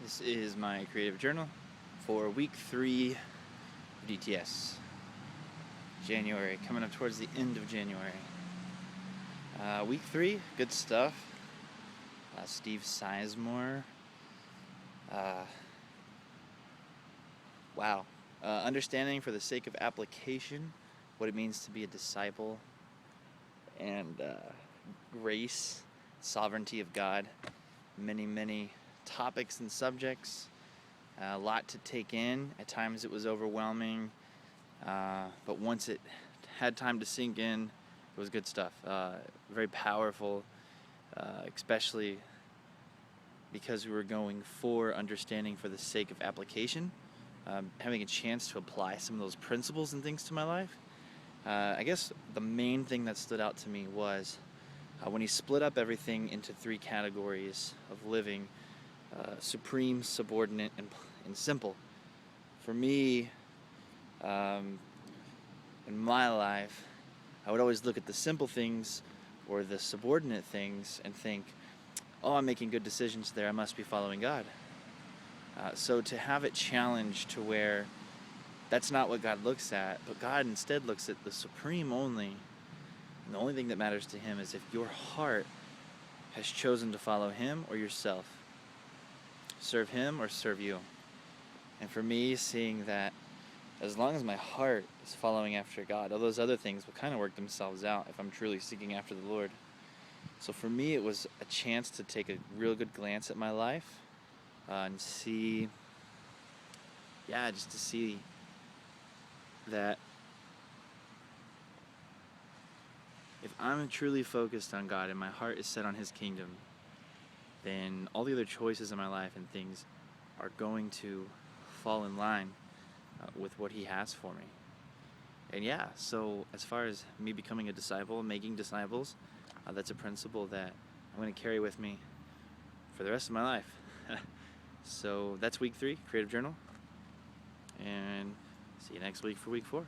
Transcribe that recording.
This is my creative journal for week 3 of DTS. January, coming up towards the end of January. Week 3, good stuff. Steve Sizemore. Wow. Understanding for the sake of application what it means to be a disciple, and grace, sovereignty of God. Many topics and subjects. A lot to take in. At times it was overwhelming, but once it had time to sink in, it was good stuff. Very powerful, especially because we were going for understanding for the sake of application, having a chance to apply some of those principles and things to my life. I guess the main thing that stood out to me was when he split up everything into 3 categories of living: supreme, subordinate, and simple. For me, in my life, I would always look at the simple things or the subordinate things and think, oh, I'm making good decisions there, I must be following God. So to have it challenged to where that's not what God looks at, but God instead looks at the supreme only, and the only thing that matters to Him is if your heart has chosen to follow Him or yourself. Serve Him or serve you. And for me, seeing that as long as my heart is following after God, all those other things will kind of work themselves out if I'm truly seeking after the Lord. So for me, it was a chance to take a real good glance at my life and see, just to see that if I'm truly focused on God and my heart is set on His kingdom, then all the other choices in my life and things are going to fall in line with what He has for me. And so as far as me becoming a disciple, making disciples, that's a principle that I'm going to carry with me for the rest of my life. So that's week 3, Creative Journal, and see you next week for week 4.